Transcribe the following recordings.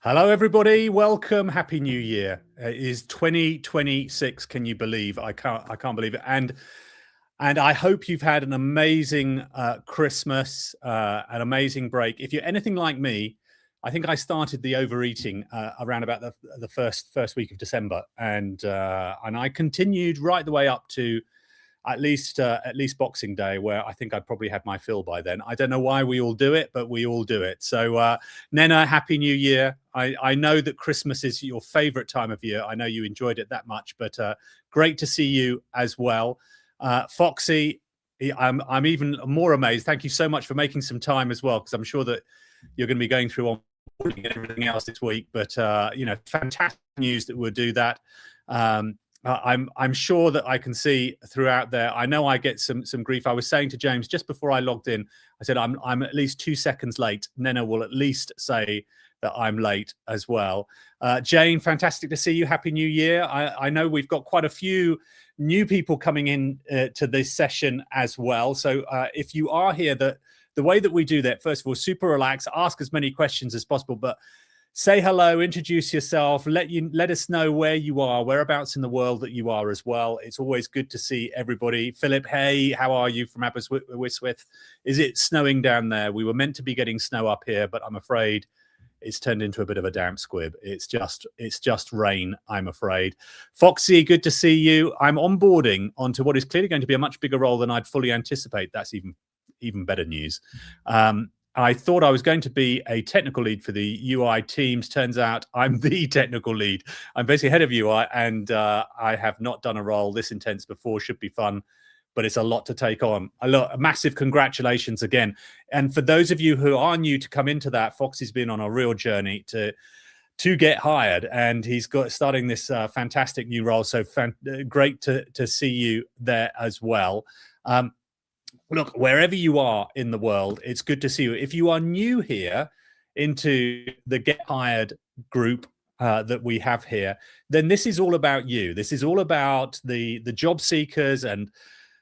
Hello, everybody. Welcome. Happy New Year. It is 2026. Can you believe? I can't believe it. And I hope you've had an amazing Christmas, an amazing break. If you're anything like me, I think I started the overeating around about the first week of December, and I continued right the way up to at least Boxing Day, where I think I probably had my fill by then. I don't know why we all do it, but we all do it. So, Nena, Happy New Year. I know that Christmas is your favorite time of year. I know you enjoyed it that much, but great to see you as well. Foxy, I'm even more amazed. Thank you so much for making some time as well, because I'm sure that you're going to be going through on and everything else this week. But fantastic news that we'll do that. I'm sure that I can see throughout there. I know I get some grief. I was saying to James just before I logged in, I said I'm at least 2 seconds late. Nena will at least say that I'm late as well. Jane, fantastic to see you. Happy New Year. I know we've got quite a few new people coming in to this session as well. So if you are here, the way that we do that, first of all, super relaxed, ask as many questions as possible, but say hello, introduce yourself, let us know where you are, whereabouts in the world that you are as well. It's always good to see everybody. Philip, hey, how are you from Aberystwyth? Is it snowing down there? We were meant to be getting snow up here, but I'm afraid it's turned into a bit of a damp squib. It's just rain, I'm afraid. Foxy, good to see you. I'm onboarding onto what is clearly going to be a much bigger role than I'd fully anticipate. That's even better news. I thought I was going to be a technical lead for the UI teams. Turns out I'm the technical lead. I'm basically head of UI, and I have not done a role this intense before. Should be fun, but it's a lot to take on. A massive congratulations again. And for those of you who are new to come into that, Foxy's been on a real journey to get hired, and he's starting this fantastic new role. So great to see you there as well. Look, wherever you are in the world, it's good to see you. If you are new here into the Get Hired group that we have here, then this is all about you. This is all about the job seekers and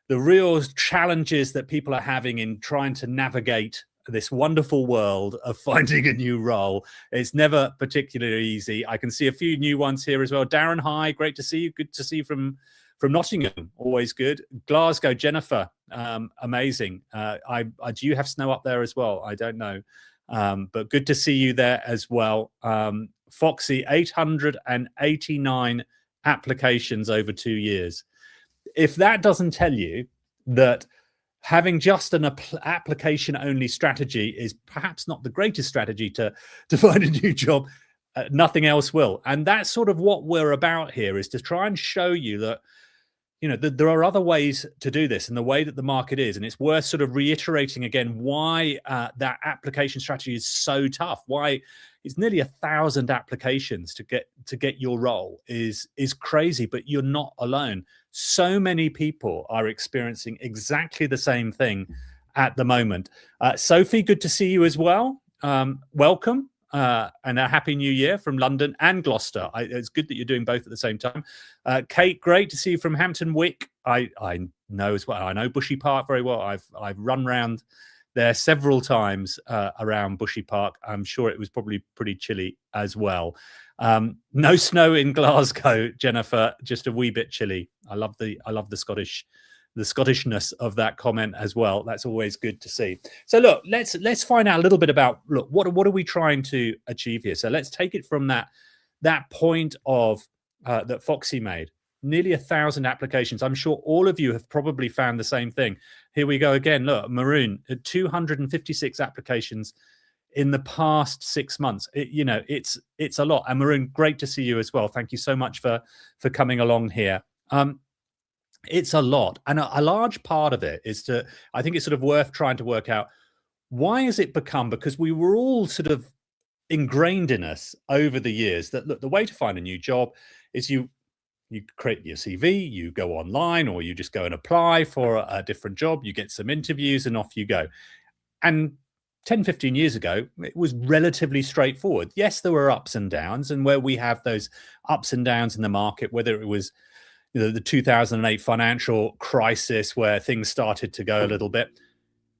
the real challenges that people are having in trying to navigate this wonderful world of finding a new role. It's never particularly easy. I can see a few new ones here as well. Darren, hi, great to see you. Good to see you from Nottingham, always good. Glasgow, Jennifer, amazing. Do you have snow up there as well? I don't know, but good to see you there as well. Foxy, 889 applications over 2 years. If that doesn't tell you that having just an application-only strategy is perhaps not the greatest strategy to find a new job, nothing else will. And that's sort of what we're about here, is to try and show you that there are other ways to do this, and the way that the market is. And it's worth sort of reiterating again why that application strategy is so tough. Why it's nearly 1,000 applications to get your role is crazy, but you're not alone. So many people are experiencing exactly the same thing at the moment. Sophie, good to see you as well. Welcome. And a happy new year from London and Gloucester. It's good that you're doing both at the same time. Kate, great to see you from Hampton Wick. I know as well. I know Bushy Park very well. I've run around there several times around Bushy Park. I'm sure it was probably pretty chilly as well. No snow in Glasgow, Jennifer. Just a wee bit chilly. I love the Scottishness of that comment as well. That's always good to see. So look, let's find out a little bit about what are we trying to achieve here. So let's take it from that point of that Foxy made. Nearly 1,000 applications. I'm sure all of you have probably found the same thing. Here we go again. Look, Maroon, 256 applications in the past 6 months. It's a lot. And Maroon, great to see you as well. Thank you so much for coming along here. It's a lot. And a large part of it is I think it's sort of worth trying to work out, why has it become, because we were all sort of ingrained in us over the years that, look, the way to find a new job is you create your CV, you go online, or you just go and apply for a different job, you get some interviews, and off you go. And 10, 15 years ago, it was relatively straightforward. Yes, there were ups and downs, and where we have those ups and downs in the market, whether it was the 2008 financial crisis where things started to go a little bit.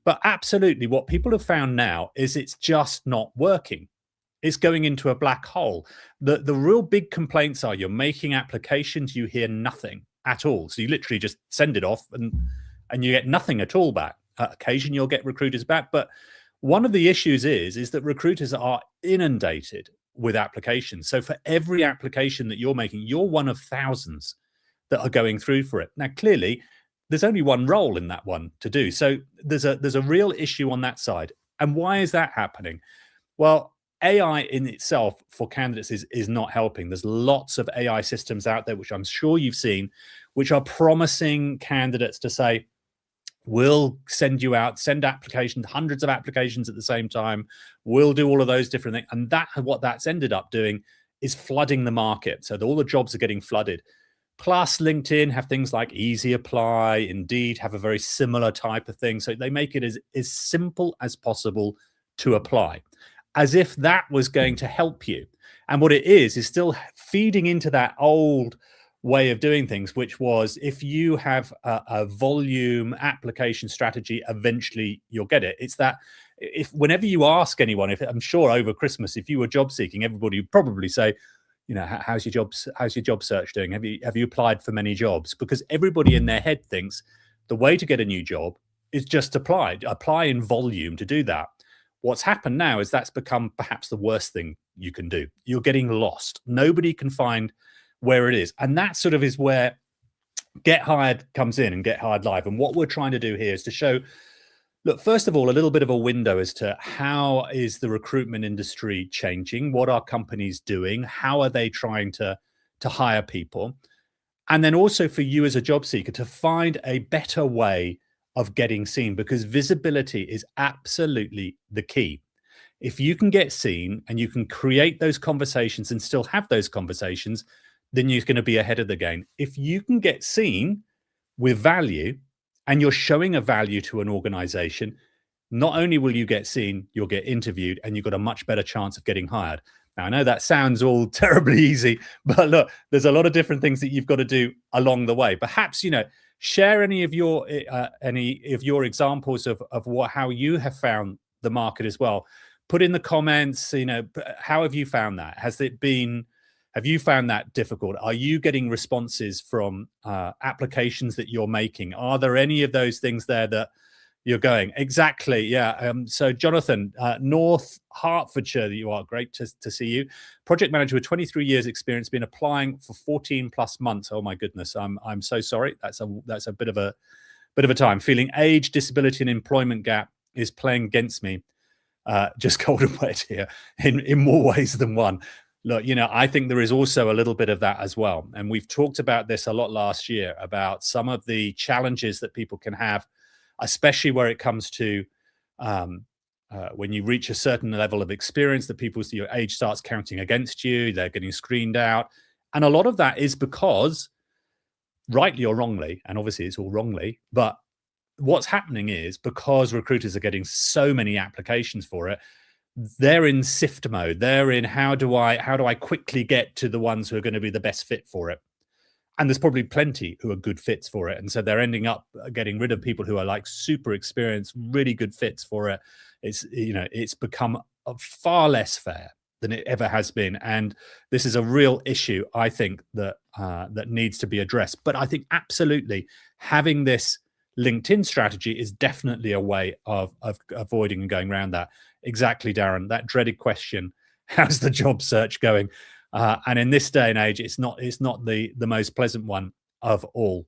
But absolutely, what people have found now is it's just not working. it's going into a black hole. The real big complaints are you're making applications, you hear nothing at all. So you literally just send it off and you get nothing at all back. Occasionally you'll get recruiters back, but one of the issues is that recruiters are inundated with applications. So for every application that you're making, you're one of thousands that are going through for it. Now, clearly, there's only one role in that one to do. So there's a real issue on that side. And why is that happening? Well, AI in itself for candidates is not helping. There's lots of AI systems out there, which I'm sure you've seen, which are promising candidates to say, we'll send applications, hundreds of applications at the same time. We'll do all of those different things. And what that's ended up doing is flooding the market. So all the jobs are getting flooded. Plus, LinkedIn have things like Easy Apply, Indeed have a very similar type of thing. So they make it as simple as possible to apply, as if that was going to help you. And what it is still feeding into that old way of doing things, which was if you have a volume application strategy, eventually you'll get it. It's that whenever you ask anyone, I'm sure over Christmas, if you were job seeking, everybody would probably say, how's your job search doing? Have you applied for many jobs? Because everybody in their head thinks the way to get a new job is just apply in volume to do that. What's happened now is that's become perhaps the worst thing you can do. You're getting lost. Nobody can find where it is. And that sort of is where Get Hired comes in and Get Hired Live. And what we're trying to do here is to show, look, first of all, a little bit of a window as to how is the recruitment industry changing? What are companies doing? How are they trying to hire people? And then also for you as a job seeker to find a better way of getting seen, because visibility is absolutely the key. If you can get seen and you can create those conversations and still have those conversations, then you're going to be ahead of the game. If you can get seen with value and you're showing a value to an organization, not only will you get seen, you'll get interviewed and you've got a much better chance of getting hired. Now, I know that sounds all terribly easy, but look, there's a lot of different things that you've got to do along the way. Perhaps, share any of your examples of how you have found the market as well. Put in the comments, how have you found that? Have you found that difficult? Are you getting responses from applications that you're making? Are there any of those things there that you're going? Exactly, yeah. So Jonathan, North Hertfordshire, you are, great to see you. Project manager with 23 years experience, been applying for 14 plus months. Oh my goodness, I'm so sorry. That's a bit of a time. Feeling age, disability, and employment gap is playing against me. Just cold and wet here in more ways than one. Look, I think there is also a little bit of that as well. And we've talked about this a lot last year about some of the challenges that people can have, especially where it comes to when you reach a certain level of experience, that your age starts counting against you, they're getting screened out. And a lot of that is because, rightly or wrongly, and obviously it's all wrongly, but what's happening is because recruiters are getting so many applications for it, they're in sift mode. They're in how do I quickly get to the ones who are going to be the best fit for it? And there's probably plenty who are good fits for it. And so they're ending up getting rid of people who are like super experienced, really good fits for it. It's become far less fair than it ever has been. And this is a real issue, I think, that needs to be addressed. But I think absolutely having this LinkedIn strategy is definitely a way of avoiding and going around that. Exactly, Darren, that dreaded question, how's the job search going? And in this day and age, it's not the most pleasant one of all.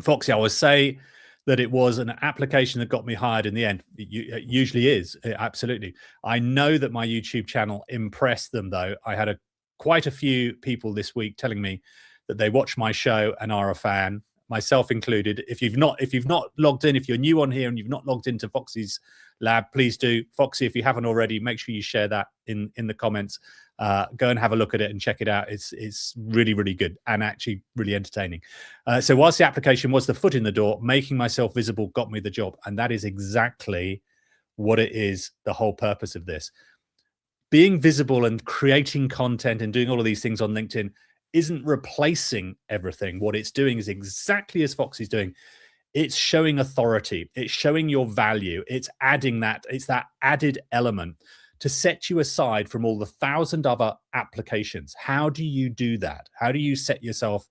Foxy, I would say that it was an application that got me hired in the end. It usually is, absolutely. I know that my YouTube channel impressed them, though. I had quite a few people this week telling me that they watch my show and are a fan, myself included. If you've not logged in, if you're new on here and you've not logged into Foxy's lab, please do. Foxy, if you haven't already, make sure you share that in the comments. Go and have a look at it and check it out. It's really, really good and actually really entertaining. So whilst the application was the foot in the door, making myself visible got me the job. And that is exactly what it is, the whole purpose of this. Being visible and creating content and doing all of these things on LinkedIn isn't replacing everything. What it's doing is exactly as Foxy's doing. It's showing authority. It's showing your value. It's adding that. It's that added element to set you aside from all the 1,000 other applications. How do you do that? How do you set yourself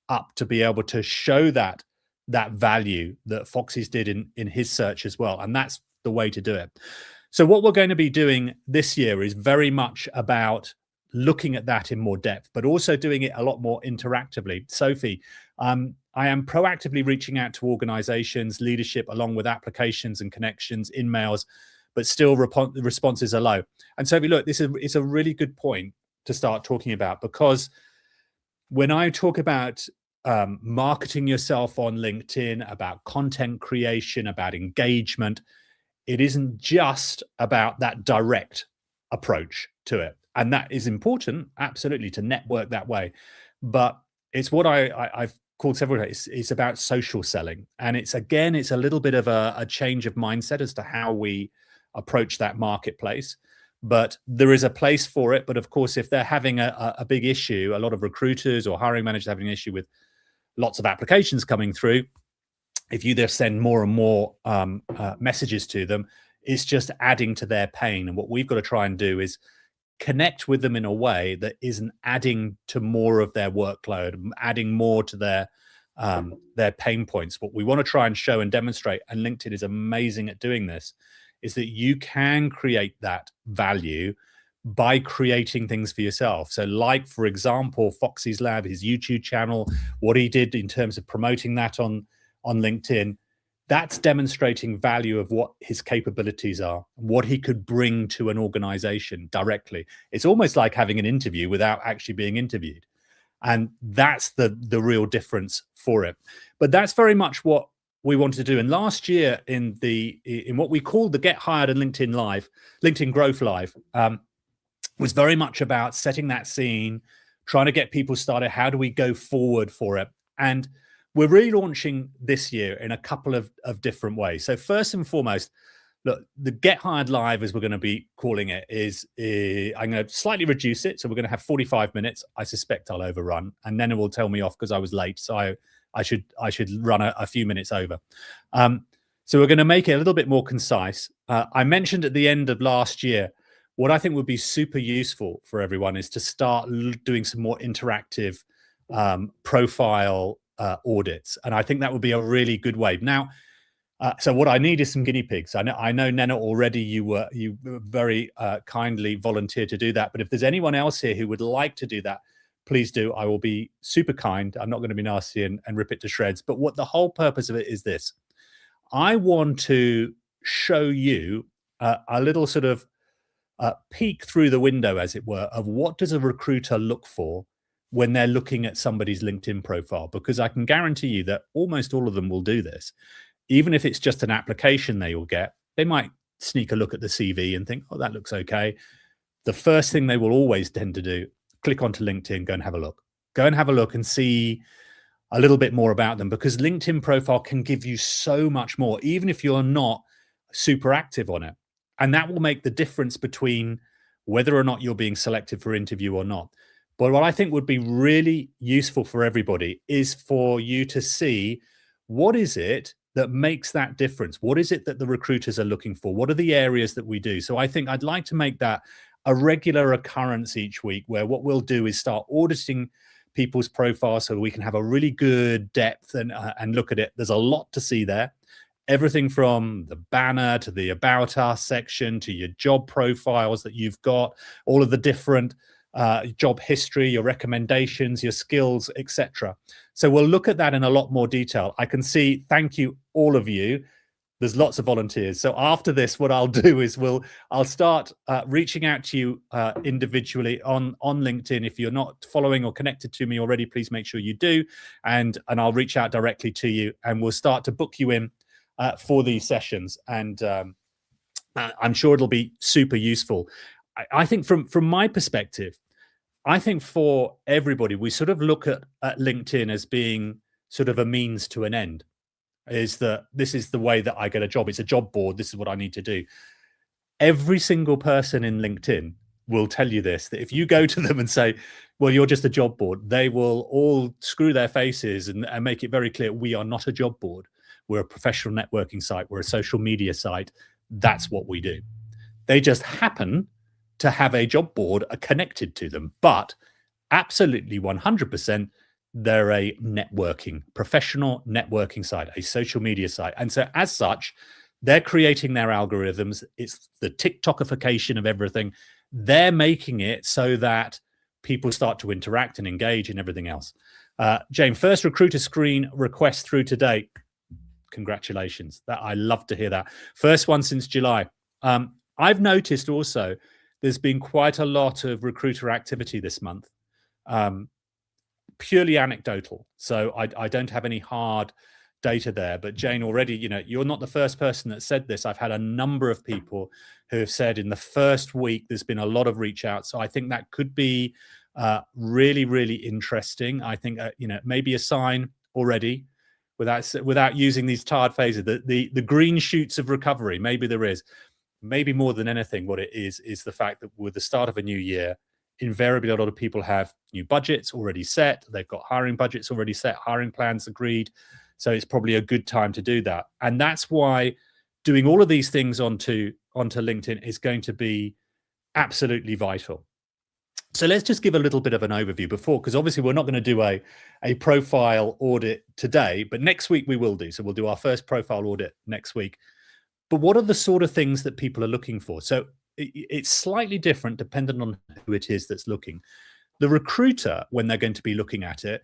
up to be able to show that value that Foxes did in his search as well? And that's the way to do it. So what we're going to be doing this year is very much about looking at that in more depth, but also doing it a lot more interactively. Sophie, I am proactively reaching out to organizations, leadership, along with applications and connections, in mails, but still responses are low. And Sophie, look, it's a really good point to start talking about, because when I talk about marketing yourself on LinkedIn, about content creation, about engagement, it isn't just about that direct approach to it. And that is important, absolutely, to network that way. But it's what I've called several times, it's about social selling. And it's a little bit of a change of mindset as to how we approach that marketplace. But there is a place for it. But of course, if they're having a big issue, a lot of recruiters or hiring managers having an issue with lots of applications coming through, if you just send more and more messages to them, it's just adding to their pain. And what we've got to try and do is connect with them in a way that isn't adding to more of their workload, adding more to their pain points. What we want to try and show and demonstrate, and LinkedIn is amazing at doing this, is that you can create that value by creating things for yourself. So like, for example, Foxes Lab, his YouTube channel, what he did in terms of promoting that on LinkedIn, that's demonstrating value of what his capabilities are, what he could bring to an organization directly. It's almost like having an interview without actually being interviewed. And that's the real difference for it. But that's very much what we wanted to do. And last year in what we called the Get Hired and LinkedIn Growth Live, was very much about setting that scene, trying to get people started. How do we go forward for it? And we're relaunching this year in a couple of different ways. So first and foremost, look, the Get Hired Live, as we're going to be calling it, I'm going to slightly reduce it. So we're going to have 45 minutes. I suspect I'll overrun, and then it will tell me off because I was late. So I should run a few minutes over. So we're going to make it a little bit more concise. I mentioned at the end of last year, what I think would be super useful for everyone is to start doing some more interactive profile audits. And I think that would be a really good way. Now, so what I need is some guinea pigs. I know Nena, already you very kindly volunteered to do that. But if there's anyone else here who would like to do that, please do. I will be super kind. I'm not going to be nasty and rip it to shreds. But what the whole purpose of it is this. I want to show you a little sort of peek through the window, as it were, of what does a recruiter look for when they're looking at somebody's LinkedIn profile, because I can guarantee you that almost all of them will do this. Even if it's just an application they will get, they might sneak a look at the CV and think, oh, that looks okay. The first thing they will always tend to do, click onto LinkedIn, go and have a look. Go and have a look and see a little bit more about them, because LinkedIn profile can give you so much more, even if you're not super active on it. And that will make the difference between whether or not you're being selected for interview or not. But what I think would be really useful for everybody is for you to see, what is it that makes that difference? What is it that the recruiters are looking for? What are the areas that we do? So I think I'd like to make that a regular occurrence each week, where what we'll do is start auditing people's profiles so we can have a really good depth and look at it. There's a lot to see there. Everything from the banner to the About Us section to your job profiles that you've got, all of the different job history, your recommendations, your skills, etc. So we'll look at that in a lot more detail. I can see, thank you, all of you. There's lots of volunteers. So after this, what I'll do is I'll start reaching out to you individually on LinkedIn. If you're not following or connected to me already, please make sure you do. And I'll reach out directly to you, and we'll start to book you in for these sessions. And I'm sure it'll be super useful. I think from my perspective, I think for everybody, we sort of look at LinkedIn as being sort of a means to an end. Is that this is the way that I get a job. It's a job board. This is what I need to do. Every single person in LinkedIn will tell you this, that if you go to them and say, well, you're just a job board, they will all screw their faces and make it very clear, we are not a job board. We're a professional networking site. We're a social media site. That's what we do. They just happen to have a job board connected to them, but absolutely 100%, they're a professional networking site, a social media site. And so as such, they're creating their algorithms. It's the TikTokification of everything. They're making it so that people start to interact and engage and everything else. Jane, first recruiter screen request through today. Congratulations. I love to hear that. First one since July. I've noticed also there's been quite a lot of recruiter activity this month. Purely anecdotal. So I don't have any hard data there. But Jane, already, you're not the first person that said this. I've had a number of people who have said in the first week there's been a lot of reach out. So I think that could be really, really interesting. I think maybe a sign already, without using these tired phases, the green shoots of recovery. Maybe there is. Maybe more than anything, what it is the fact that with the start of a new year, invariably a lot of people have new budgets already set. They've got hiring budgets already set, hiring plans agreed. So it's probably a good time to do that. And that's why doing all of these things onto LinkedIn is going to be absolutely vital. So let's just give a little bit of an overview because obviously we're not going to do a profile audit today, but next week we will do. So we'll do our first profile audit next week. But what are the sort of things that people are looking for? So it's slightly different depending on who it is that's looking. The recruiter, when they're going to be looking at it,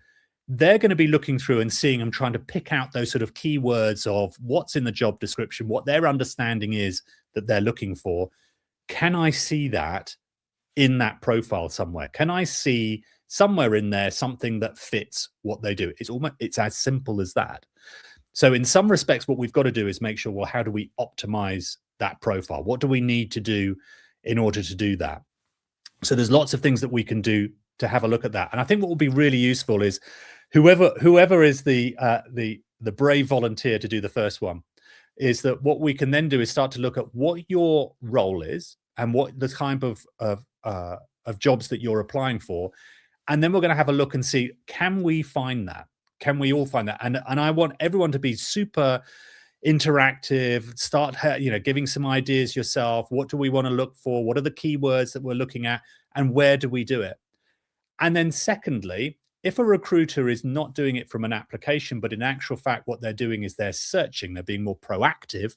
they're going to be looking through and seeing and trying to pick out those sort of keywords of what's in the job description, what their understanding is that they're looking for. Can I see that in that profile somewhere? Can I see somewhere in there something that fits what they do? It's as simple as that. So in some respects, what we've got to do is make sure, well, how do we optimize that profile? What do we need to do in order to do that? So there's lots of things that we can do to have a look at that. And I think what will be really useful is whoever is the brave volunteer to do the first one, is that what we can then do is start to look at what your role is and what the kind of jobs that you're applying for. And then we're going to have a look and see, can we find that? Can we all find that? And I want everyone to be super interactive, start giving some ideas yourself. What do we want to look for? What are the keywords that we're looking at? And where do we do it? And then secondly, if a recruiter is not doing it from an application, but in actual fact, what they're doing is they're searching, they're being more proactive.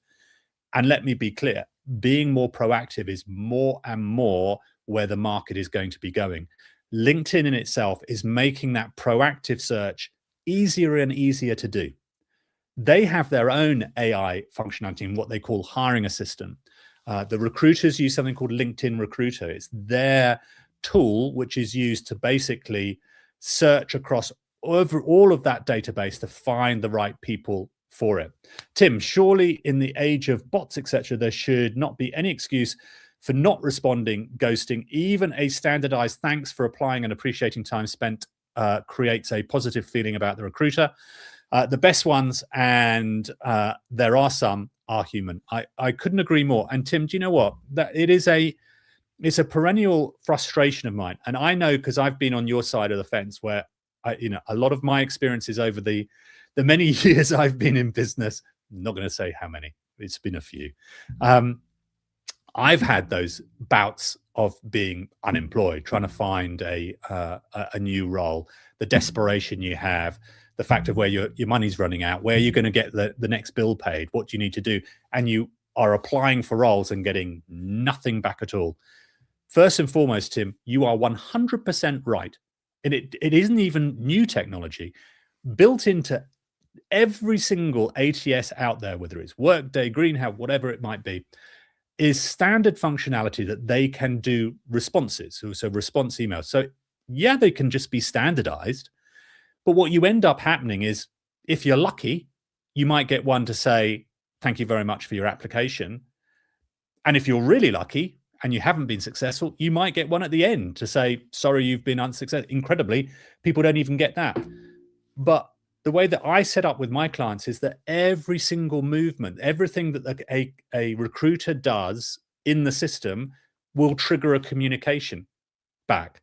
And let me be clear, being more proactive is more and more where the market is going to be going. LinkedIn in itself is making that proactive search easier and easier to do. They have their own AI functionality in what they call hiring assistant. The recruiters use something called LinkedIn Recruiter. It's their tool, which is used to basically search across over all of that database to find the right people for it. Tim, surely in the age of bots, etc., there should not be any excuse for not responding, ghosting. Even a standardized thanks for applying and appreciating time spent creates a positive feeling about the recruiter. The best ones, and there are some, are human. I couldn't agree more. And Tim, do you know what? That it's a perennial frustration of mine. And I know, because I've been on your side of the fence, where a lot of my experiences over the many years I've been in business, I'm not going to say how many, it's been a few. I've had those bouts of being unemployed, trying to find a new role, the desperation you have, the fact of where your money's running out, where you're going to get the next bill paid, what do you need to do? And you are applying for roles and getting nothing back at all. First and foremost, Tim, you are 100% right. And it isn't even new technology. Built into every single ATS out there, whether it's Workday, Greenhouse, whatever it might be, is standard functionality that they can do responses, so response emails. So yeah, they can just be standardized. But what you end up happening is, if you're lucky, you might get one to say, thank you very much for your application. And if you're really lucky and you haven't been successful, you might get one at the end to say, sorry, you've been unsuccessful. Incredibly, people don't even get that. But the way that I set up with my clients is that every single movement, everything that a recruiter does in the system will trigger a communication back.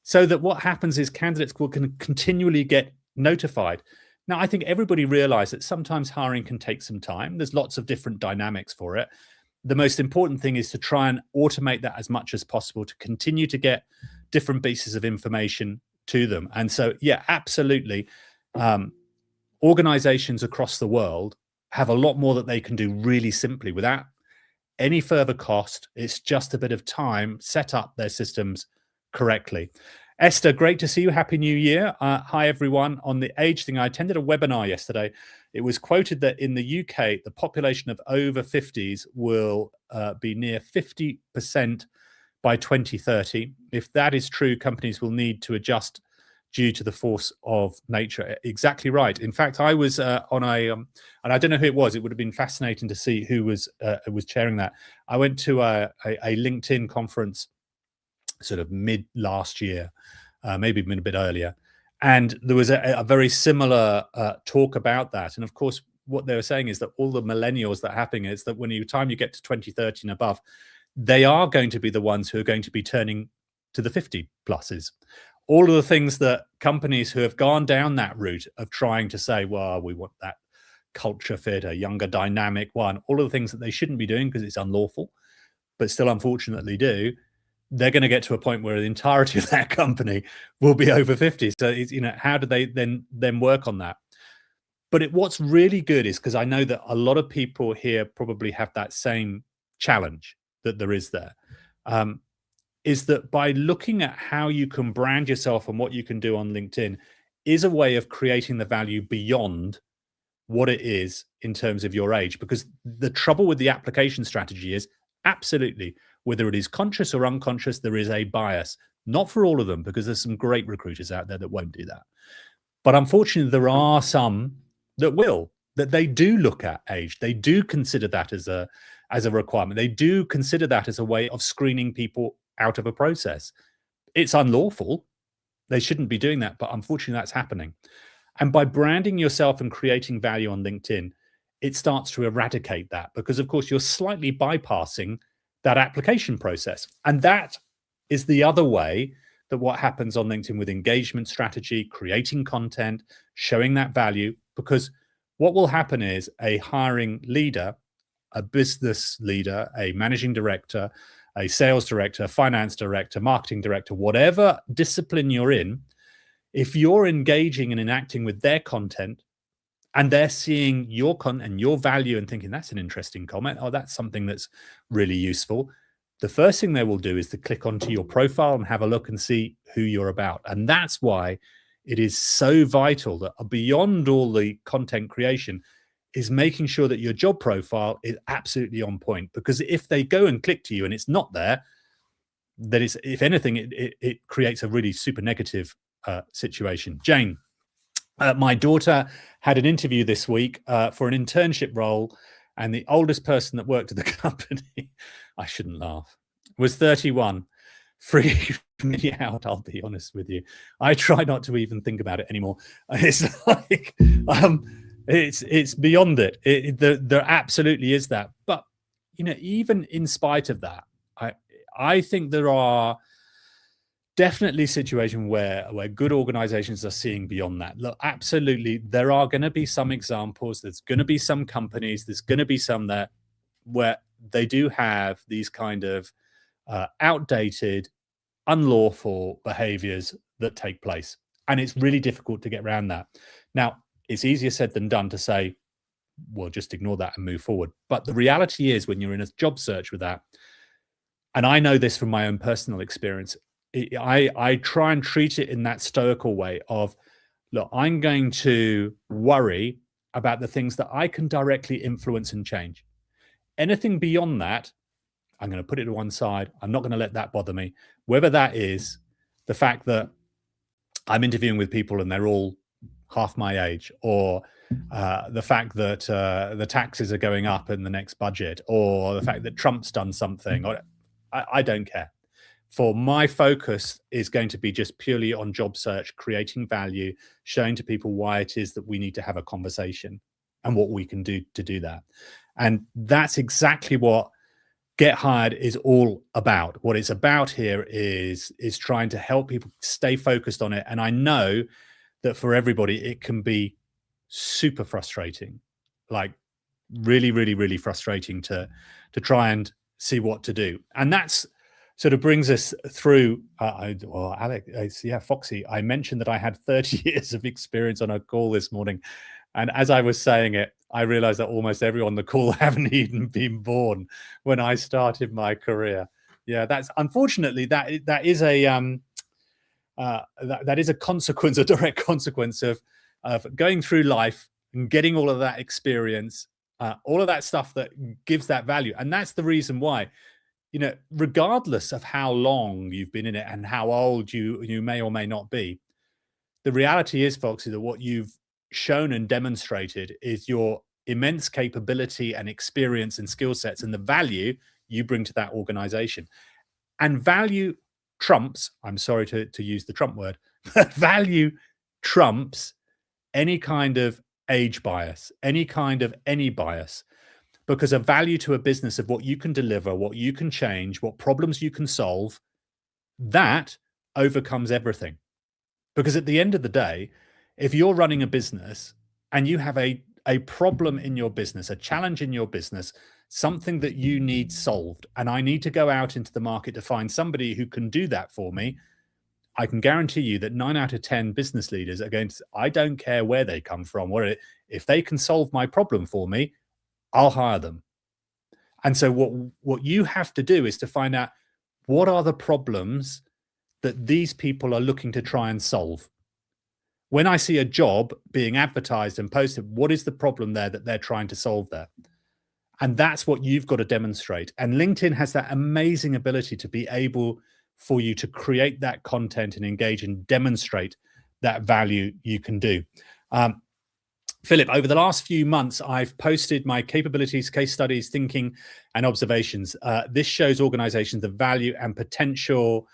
So that what happens is candidates can continually get notified. Now, I think everybody realizes that sometimes hiring can take some time. There's lots of different dynamics for it. the most important thing is to try and automate that as much as possible to continue to get different pieces of information to them. And so, yeah, absolutely. Organizations across the world have a lot more that they can do really simply without any further cost. It's just a bit of time, set up their systems correctly. Esther, great to see you. Happy New Year. Hi, everyone. On the age thing, I attended a webinar yesterday. It was quoted that in the UK, the population of over 50s will be near 50% by 2030. If that is true, companies will need to adjust due to the force of nature. Exactly right. In fact, I was on a, and I don't know who it was. It would have been fascinating to see who was chairing that. I went to a LinkedIn conference sort of mid last year, maybe even a bit earlier. And there was a very similar talk about that. And of course, what they were saying is that all the millennials that are happening is that when time you get to 2030 and above, they are going to be the ones who are going to be turning to the 50 pluses. All of the things that companies who have gone down that route of trying to say, well, we want that culture fit, a younger dynamic one, all of the things that they shouldn't be doing because it's unlawful, but still unfortunately do, they're going to get to a point where the entirety of that company will be over 50. So, it's, how do they then work on that? But what's really good is, because I know that a lot of people here probably have that same challenge that there is there, is that by looking at how you can brand yourself and what you can do on LinkedIn is a way of creating the value beyond what it is in terms of your age. Because the trouble with the application strategy is, absolutely, whether it is conscious or unconscious, there is a bias. Not for all of them, because there's some great recruiters out there that won't do that. But unfortunately, there are some that will, that they do look at age. They do consider that as a requirement. They do consider that as a way of screening people out of a process. It's unlawful. They shouldn't be doing that, but unfortunately that's happening. And by branding yourself and creating value on LinkedIn, it starts to eradicate that, because of course you're slightly bypassing that application process. And that is the other way that what happens on LinkedIn with engagement strategy, creating content, showing that value, because what will happen is a hiring leader, a business leader, a managing director, a sales director, finance director, marketing director, whatever discipline you're in, if you're engaging and enacting with their content and they're seeing your content and your value and thinking that's an interesting comment, oh, that's something that's really useful, the first thing they will do is to click onto your profile and have a look and see who you're about. And that's why it is so vital that beyond all the content creation is making sure that your job profile is absolutely on point. Because if they go and click to you and it's not there, that is, if anything, it creates a really super negative situation. Jane, my daughter had an interview this week for an internship role, and the oldest person that worked at the company, I shouldn't laugh, was 31. Freaked me out, I'll be honest with you. I try not to even think about it anymore. It's like, it's beyond it. There absolutely is that. But, even in spite of that, I think there are definitely situations where good organizations are seeing beyond that. Look, absolutely, there are going to be some examples. There's going to be some companies. There's going to be some there where they do have these kind of outdated, unlawful behaviors that take place. And it's really difficult to get around that. Now, it's easier said than done to say, well, just ignore that and move forward. But the reality is, when you're in a job search with that, and I know this from my own personal experience, I try and treat it in that stoical way of, look, I'm going to worry about the things that I can directly influence and change. Anything beyond that, I'm going to put it to one side. I'm not going to let that bother me. Whether that is the fact that I'm interviewing with people and they're all half my age, or the fact that the taxes are going up in the next budget, or the fact that Trump's done something, or I don't care. For my focus is going to be just purely on job search, creating value, showing to people why it is that we need to have a conversation and what we can do to do that. And that's exactly what Get Hired is all about. What it's about here is trying to help people stay focused on it. And I know that for everybody, it can be super frustrating. Like, really, really, really frustrating to try and see what to do. And that's sort of brings us through. Well, Alex, yeah, Foxy, I mentioned that I had 30 years of experience on a call this morning, and as I was saying it, I realized that almost everyone on the call haven't even been born when I started my career. Yeah, that's unfortunately that is a that is a consequence, a direct consequence of going through life and getting all of that experience, all of that stuff that gives that value. And that's the reason why, you know, regardless of how long you've been in it and how old you may or may not be, the reality is, Foxy, that what you've shown and demonstrated is your immense capability and experience and skill sets and the value you bring to that organization. And value trumps, I'm sorry to use the Trump word, but value trumps any kind of age bias, any kind of any bias, because a value to a business of what you can deliver, what you can change, what problems you can solve, that overcomes everything. Because at the end of the day, if you're running a business and you have a problem in your business, a challenge in your business, something that you need solved, and I need to go out into the market to find somebody who can do that for me, I can guarantee you that 9 out of 10 business leaders are going to, I don't care where they come from, if they can solve my problem for me, I'll hire them. And so what you have to do is to find out what are the problems that these people are looking to try and solve. When I see a job being advertised and posted, what is the problem there that they're trying to solve there? And that's what you've got to demonstrate. And LinkedIn has that amazing ability to be able for you to create that content and engage and demonstrate that value you can do. Philip, over the last few months, I've posted my capabilities, case studies, thinking, and observations. This shows organizations the value and potential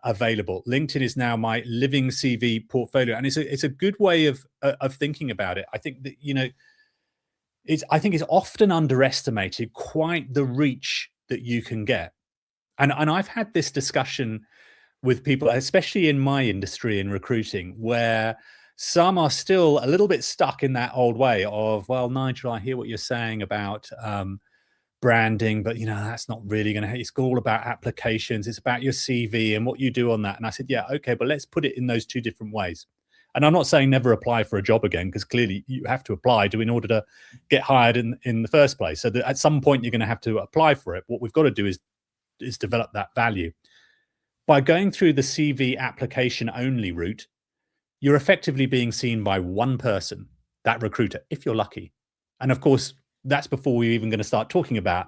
available. LinkedIn is now my living CV portfolio, and it's a good way of thinking about it. I think that, you know, I think it's often underestimated quite the reach that you can get. And I've had this discussion with people, especially in my industry in recruiting, where some are still a little bit stuck in that old way of, well, Nigel, I hear what you're saying about branding, but, you know, that's not really going to, it's all about applications. It's about your CV and what you do on that. And I said, yeah, okay, but let's put it in those two different ways. And I'm not saying never apply for a job again, because clearly you have to apply in order to get hired in the first place. So that at some point you're going to have to apply for it. What we've got to do is develop that value. By going through the CV application only route, you're effectively being seen by one person, that recruiter, if you're lucky. And of course, that's before we're even going to start talking about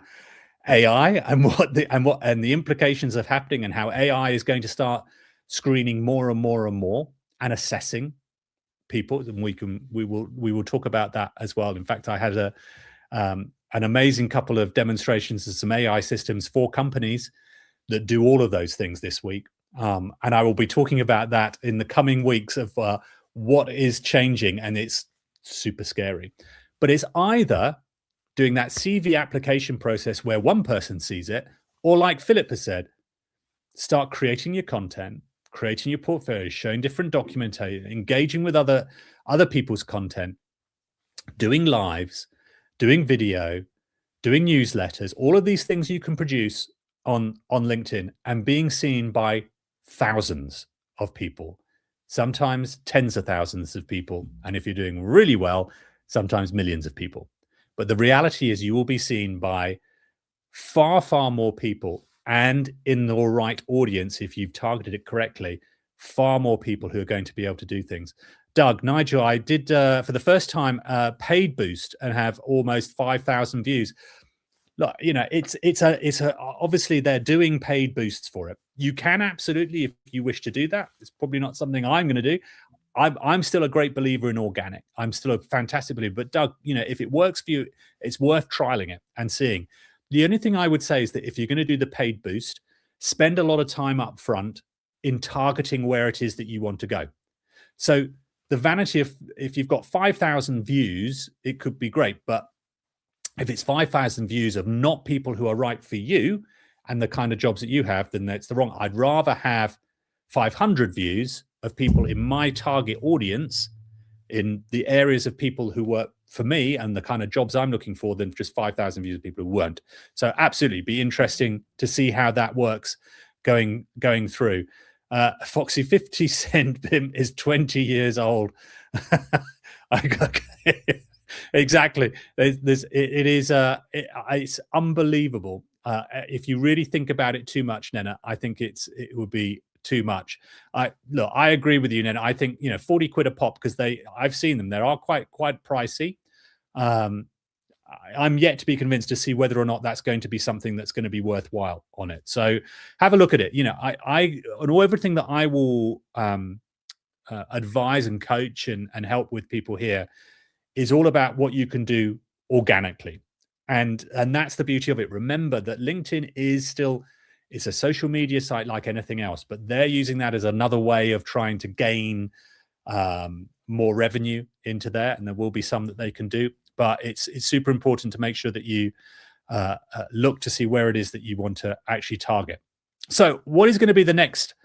AI and the implications of happening, and how AI is going to start screening more and more and more and assessing people. And we will talk about that as well. In fact, I had an amazing couple of demonstrations of some AI systems for companies that do all of those things this week. And I will be talking about that in the coming weeks of what is changing, and it's super scary. But it's either doing that CV application process where one person sees it, or like Philip has said, start creating your content, creating your portfolio, showing different documentation, engaging with other people's content, doing lives, doing video, doing newsletters, all of these things you can produce on LinkedIn, and being seen by thousands of people, sometimes tens of thousands of people. And if you're doing really well, sometimes millions of people. But the reality is you will be seen by far, far more people, and in the right audience, if you've targeted it correctly, far more people who are going to be able to do things. Doug, Nigel, I did for the first time paid boost and have almost 5,000 views. Look, you know, it's obviously they're doing paid boosts for it. You can absolutely, if you wish to do that. It's probably not something I'm going to do. I'm still a great believer in organic. I'm still a fantastic believer. But Doug, you know, if it works for you, it's worth trialing it and seeing. The only thing I would say is that if you're going to do the paid boost, spend a lot of time up front in targeting where it is that you want to go. So the vanity of, if you've got 5,000 views, it could be great. But if it's 5,000 views of not people who are right for you and the kind of jobs that you have, then that's the wrong. I'd rather have 500 views of people in my target audience in the areas of people who work for me and the kind of jobs I'm looking for than just 5,000 views of people who weren't. So absolutely be interesting to see how that works going through. Foxy 50 Cent BIM is 20 years old. Exactly. It's unbelievable. If you really think about it too much, Nena, I think it would be too much. I agree with you, Nena. I think 40 quid a pop, because I've seen them. They are quite pricey. I'm yet to be convinced to see whether or not that's going to be something that's going to be worthwhile on it. So have a look at it. I on everything that I will advise and coach and help with people here is all about what you can do organically. And that's the beauty of it. Remember that LinkedIn it's a social media site like anything else, but they're using that as another way of trying to gain more revenue into there. And there will be some that they can do, but it's super important to make sure that you look to see where it is that you want to actually target. So what is going to be the next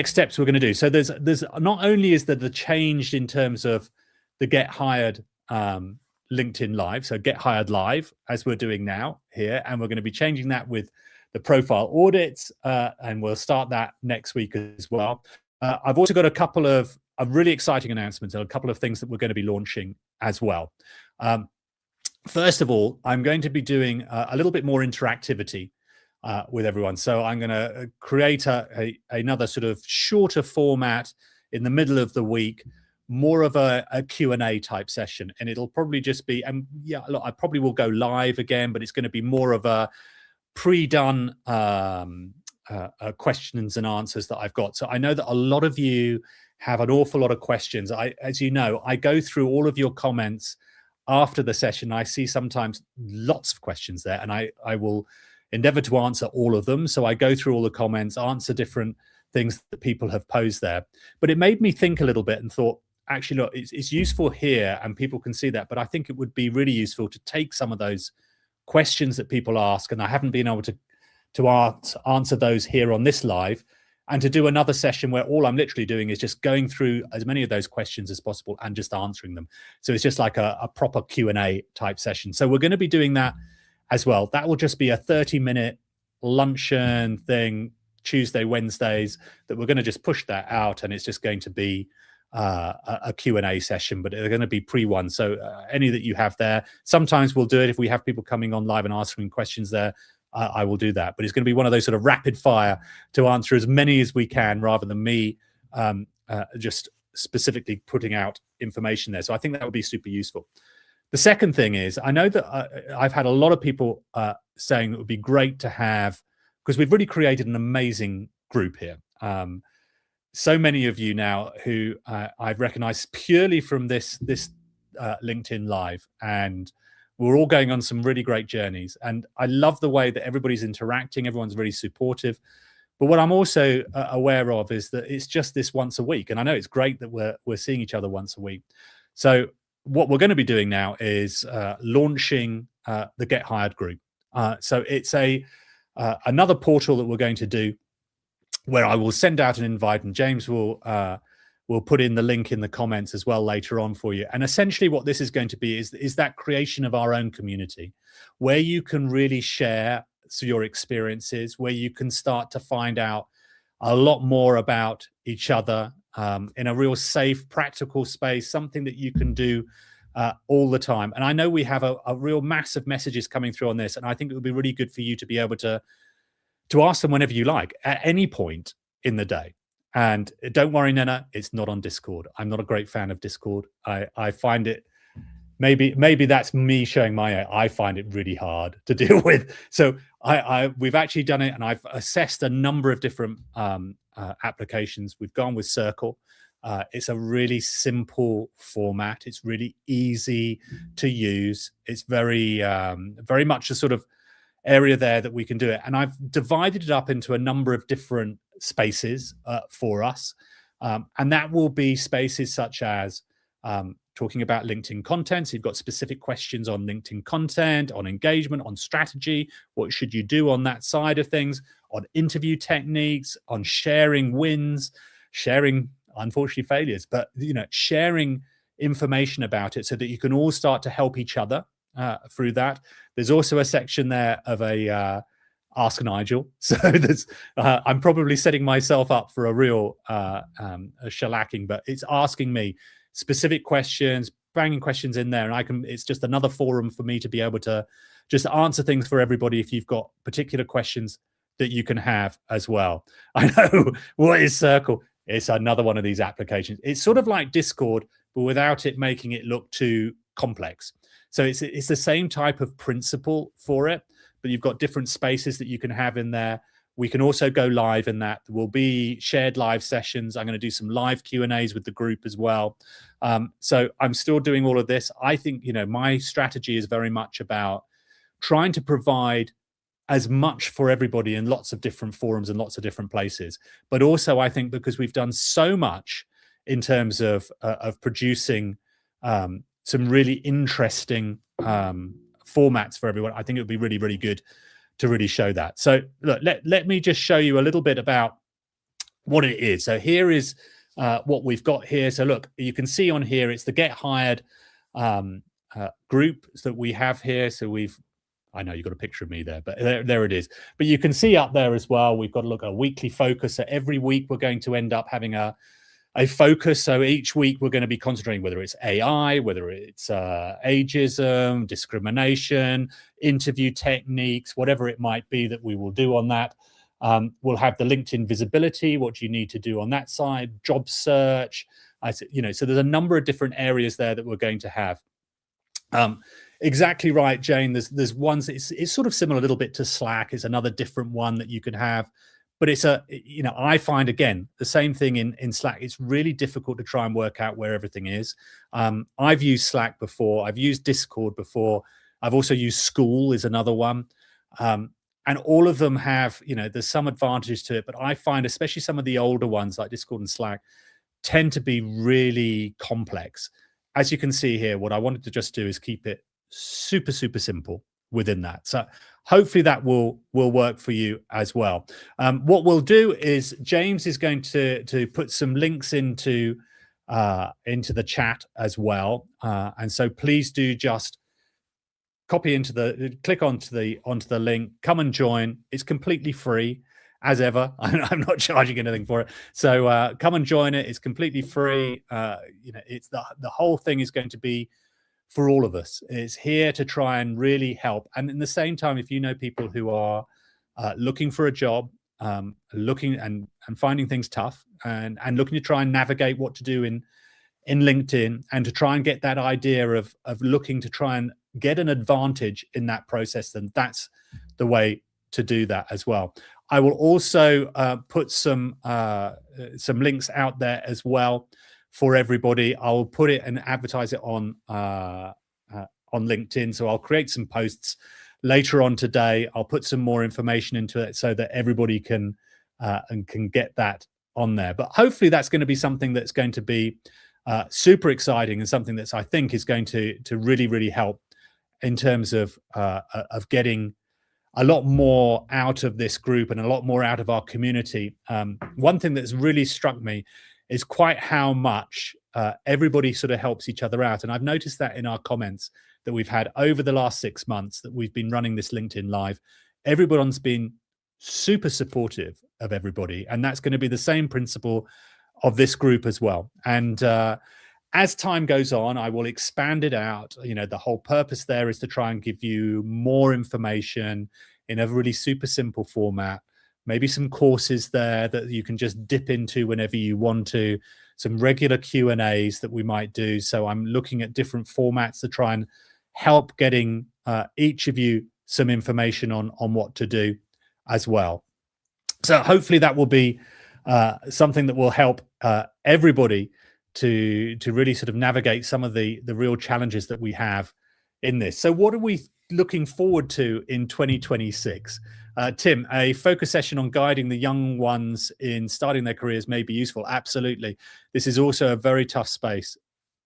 steps we're going to do? So there's not only is there the change in terms of the Get Hired LinkedIn Live, so Get Hired Live, as we're doing now here, and we're going to be changing that with the profile audits, and we'll start that next week as well. I've also got a couple of really exciting announcements and a couple of things that we're going to be launching as well. First of all, I'm going to be doing a little bit more interactivity with everyone. So I'm going to create another sort of shorter format in the middle of the week, more of a Q&A type session. And it'll probably just be, look, I probably will go live again, but it's going to be more of a pre-done questions and answers that I've got. So I know that a lot of you have an awful lot of questions. As you know, I go through all of your comments after the session. I see sometimes lots of questions there, and I will endeavor to answer all of them. So I go through all the comments, answer different things that people have posed there. But it made me think a little bit and thought, actually, look, it's useful here and people can see that, but I think it would be really useful to take some of those questions that people ask, and I haven't been able to answer those here on this live, and to do another session where all I'm literally doing is just going through as many of those questions as possible and just answering them. So it's just like a proper Q&A type session. So we're going to be doing that as well. That will just be a 30-minute luncheon thing, Tuesday, Wednesdays, that we're going to just push that out, and it's just going to be a Q&A session, but they're going to be pre-one. So any that you have there, sometimes we'll do it if we have people coming on live and asking questions there. I will do that, but it's going to be one of those sort of rapid fire to answer as many as we can, rather than me just specifically putting out information there. So I think that would be super useful. The second thing is, I know that I've had a lot of people saying it would be great to have, because we've really created an amazing group here. So many of you now who I've recognized purely from this LinkedIn Live, and we're all going on some really great journeys. And I love the way that everybody's interacting. Everyone's really supportive. But what I'm also aware of is that it's just this once a week. And I know it's great that we're seeing each other once a week. So what we're going to be doing now is launching the Get Hired group. So it's another portal that we're going to do, where I will send out an invite, and James will put in the link in the comments as well later on for you. And essentially what this is going to be is that creation of our own community, where you can really share your experiences, where you can start to find out a lot more about each other in a real safe, practical space, something that you can do all the time. And I know we have a real massive messages coming through on this, and I think it would be really good for you to be able to ask them whenever you like, at any point in the day. And don't worry, Nena, it's not on Discord. I'm not a great fan of Discord. I find it, maybe that's me showing I find it really hard to deal with. So we've actually done it, and I've assessed a number of different applications. We've gone with Circle. It's a really simple format. It's really easy to use. It's very much a sort of area there that we can do it. And I've divided it up into a number of different spaces for us. And that will be spaces such as talking about LinkedIn content. So you've got specific questions on LinkedIn content, on engagement, on strategy. What should you do on that side of things? On interview techniques, on sharing wins, sharing, unfortunately, failures, but sharing information about it so that you can all start to help each other through that. There's also a section there of a Ask Nigel. So there's, I'm probably setting myself up for a real a shellacking, but it's asking me specific questions, banging questions in there, and it's just another forum for me to be able to just answer things for everybody if you've got particular questions that you can have as well. I know, what is Circle? It's another one of these applications. It's sort of like Discord, but without it making it look too complex. So it's the same type of principle for it, but you've got different spaces that you can have in there. We can also go live in that. There will be shared live sessions. I'm going to do some live Q&As with the group as well. So I'm still doing all of this. I think, my strategy is very much about trying to provide as much for everybody in lots of different forums and lots of different places. But also, I think because we've done so much in terms of producing some really interesting formats for everyone, I think it would be really, really good to really show that. So look, let me just show you a little bit about what it is. So here is what we've got here. So look, you can see on here, it's the Get Hired group that we have here. So I know you've got a picture of me there, but there it is. But you can see up there as well, we've got to look at a weekly focus. So every week we're going to end up having a focus. So each week we're going to be concentrating whether it's AI, whether it's ageism, discrimination, interview techniques, whatever it might be that we will do on that. We'll have the LinkedIn visibility. What do you need to do on that side? Job search. So there's a number of different areas there that we're going to have. Exactly right, Jane. There's ones, it's sort of similar a little bit to Slack. It's another different one that you can have. But it's I find, again, the same thing in Slack. It's really difficult to try and work out where everything is. I've used Slack before. I've used Discord before. I've also used School is another one. And all of them have, there's some advantage to it. But I find, especially some of the older ones like Discord and Slack, tend to be really complex. As you can see here, what I wanted to just do is keep it super, super simple within that. So hopefully that will work for you as well. What we'll do is James is going to put some links into the chat as well. And so please do just click onto the link, come and join. It's completely free as ever. I'm not charging anything for it. So come and join it. It's completely free. It's the whole thing is going to be for all of us. It's here to try and really help. And in the same time, if you know people who are looking for a job, looking and finding things tough, and looking to try and navigate what to do in LinkedIn, and to try and get that idea of looking to try and get an advantage in that process, then that's the way to do that as well. I will also put some links out there as well for everybody. I'll put it and advertise it on LinkedIn. So I'll create some posts later on today. I'll put some more information into it so that everybody can get that on there. But hopefully that's going to be something that's going to be super exciting, and something that's, I think, is going to really, really help in terms of getting a lot more out of this group and a lot more out of our community. One thing that's really struck me is quite how much everybody sort of helps each other out. And I've noticed that in our comments that we've had over the last 6 months that we've been running this LinkedIn Live. Everyone's been super supportive of everybody. And that's going to be the same principle of this group as well. And as time goes on, I will expand it out. The whole purpose there is to try and give you more information in a really super simple format. Maybe some courses there that you can just dip into whenever you want to, some regular Q&As that we might do. So I'm looking at different formats to try and help getting each of you some information on what to do as well. So hopefully that will be something that will help everybody to really sort of navigate some of the real challenges that we have in this. So what are we looking forward to in 2026? Tim, a focus session on guiding the young ones in starting their careers may be useful. Absolutely. This is also a very tough space.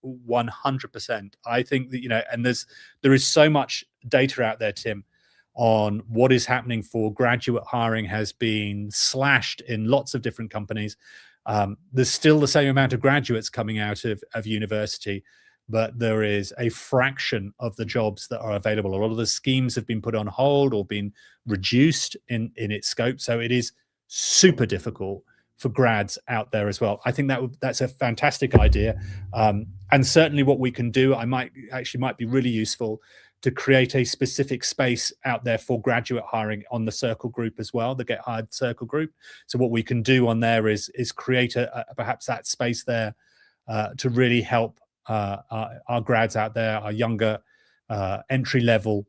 100%. I think that, and there is so much data out there, Tim, on what is happening for graduate hiring has been slashed in lots of different companies. There's still the same amount of graduates coming out of university. but there is a fraction of the jobs that are available. A lot of the schemes have been put on hold or been reduced in its scope. So it is super difficult for grads out there as well. I think that's a fantastic idea. And certainly what we can do, might be really useful to create a specific space out there for graduate hiring on the Circle group as well, the Get Hired Circle group. So what we can do on there is create perhaps that space there to really help our grads out there, our younger entry-level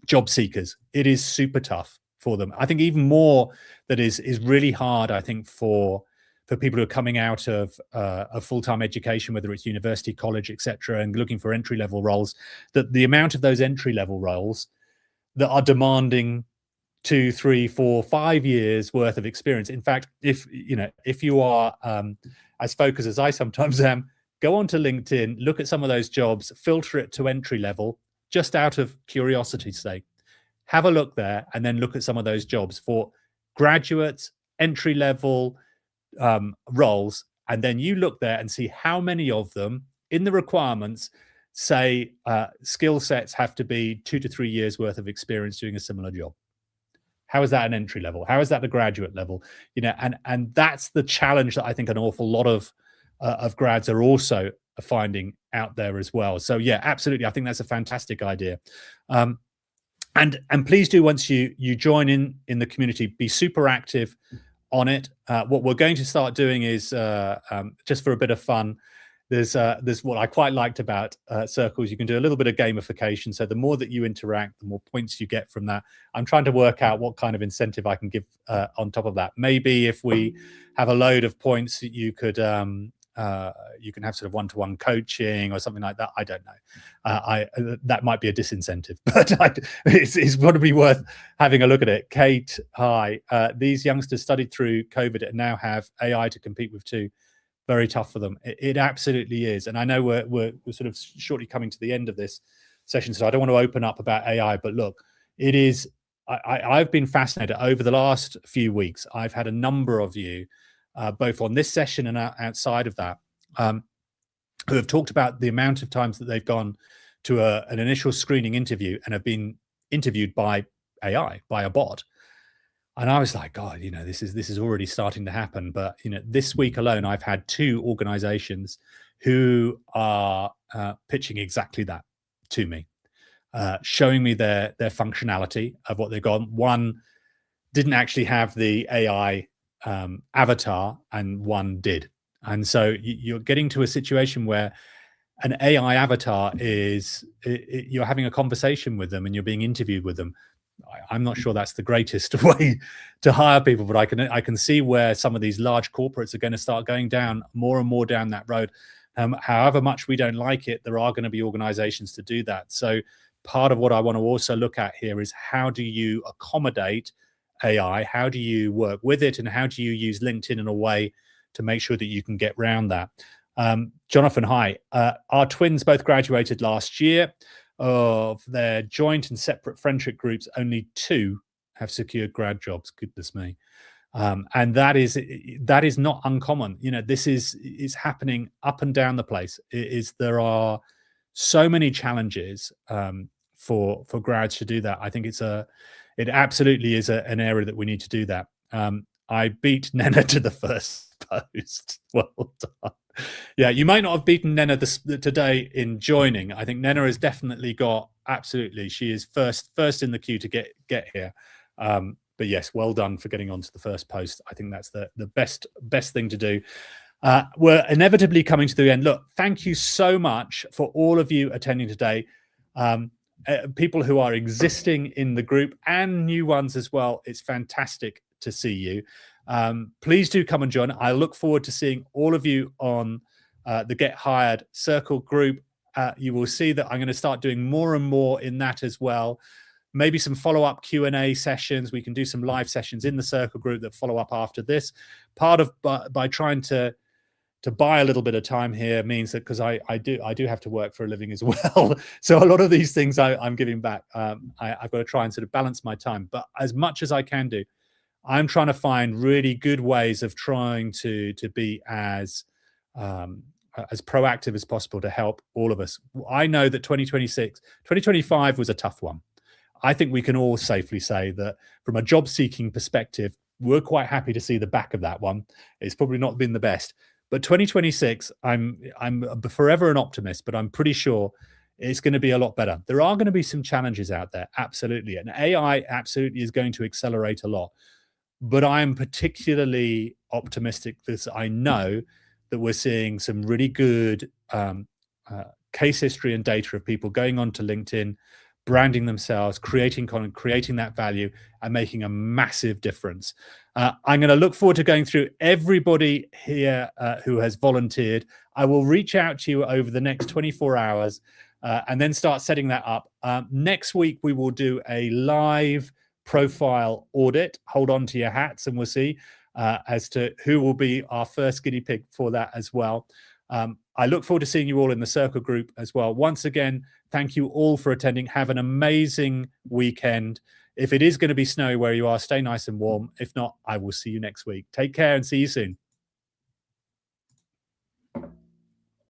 job seekers. It is super tough for them. I think even more that is really hard, I think, for people who are coming out of full-time education, whether it's university, college, etc., and looking for entry-level roles, that the amount of those entry-level roles that are demanding 2, 3, 4, 5 years worth of experience. In fact, if you are as focused as I sometimes am, go onto LinkedIn, look at some of those jobs, filter it to entry level, just out of curiosity's sake. Have a look there, and then look at some of those jobs for graduates, entry level roles, and then you look there and see how many of them in the requirements say skill sets have to be 2 to 3 years worth of experience doing a similar job. How is that an entry level? How is that the graduate level? And that's the challenge that I think an awful lot of grads are also finding out there as well. So yeah, absolutely, I think that's a fantastic idea. And please do, once you join in the community, be super active on it. What we're going to start doing is just for a bit of fun. There's what I quite liked about Circles. You can do a little bit of gamification. So the more that you interact, the more points you get from that. I'm trying to work out what kind of incentive I can give on top of that. Maybe if we have a load of points, you could you can have sort of one-to-one coaching or something like that. I don't know. That might be a disincentive, but it's got to be worth having a look at it. Kate, hi. These youngsters studied through COVID and now have AI to compete with too. Very tough for them. It absolutely is. And I know we're sort of shortly coming to the end of this session, so I don't want to open up about AI, but look, it is, I've been fascinated over the last few weeks. I've had a number of you, both on this session and outside of that, who have talked about the amount of times that they've gone to an initial screening interview and have been interviewed by AI, by a bot. And I was like, God, this is already starting to happen. But this week alone, I've had 2 organizations who are pitching exactly that to me, showing me their functionality of what they've got. One didn't actually have the AI avatar, and one did. And so you're getting to a situation where an AI avatar you're having a conversation with them and you're being interviewed with them. I'm not sure that's the greatest way to hire people, but I can see where some of these large corporates are going to start going down more and more down that road. However much we don't like it, there are going to be organizations to do that. So part of what I want to also look at here is, how do you accommodate AI? How do you work with it? And how do you use LinkedIn in a way to make sure that you can get around that? Jonathan, hi. Our twins both graduated last year. Of their joint and separate friendship groups, only 2 have secured grad jobs. Goodness me. And that is not uncommon. This is happening up and down the place. There are so many challenges for grads to do that. I think it absolutely is an area that we need to do that. I beat Nena to the first post. Well done. Yeah, you might not have beaten Nena today in joining. I think Nena has definitely got, absolutely, she is first in the queue to get here. But yes, well done for getting onto the first post. I think that's the best thing to do. We're inevitably coming to the end. Look, thank you so much for all of you attending today. People who are existing in the group and new ones as well. It's fantastic to see you. Please do come and join. I look forward to seeing all of you on the Get Hired Circle group. You will see that I'm going to start doing more and more in that as well. Maybe some follow-up Q&A sessions. We can do some live sessions in the Circle group that follow up after this. Part of by trying to buy a little bit of time here means that, because I do have to work for a living as well. So a lot of these things I'm giving back. I've got to try and sort of balance my time. But as much as I can do, I'm trying to find really good ways of trying to be as as proactive as possible to help all of us. I know that 2025 was a tough one. I think we can all safely say that from a job seeking perspective, we're quite happy to see the back of that one. It's probably not been the best, but 2026, I'm forever an optimist, but I'm pretty sure it's going to be a lot better. There are going to be some challenges out there, absolutely, and AI absolutely is going to accelerate a lot. But I am particularly optimistic because I know that we're seeing some really good case history and data of people going on to LinkedIn, branding themselves, creating content, creating that value, and making a massive difference. I'm going to look forward to going through everybody here who has volunteered. I will reach out to you over the next 24 hours and then start setting that up. Next week, we will do a live profile audit. Hold on to your hats and we'll see as to who will be our first guinea pig for that as well. I look forward to seeing you all in the Circle group as well. Once again, thank you all for attending. Have an amazing weekend. If it is going to be snowy where you are, stay nice and warm. If not, I will see you next week. Take care and see you soon.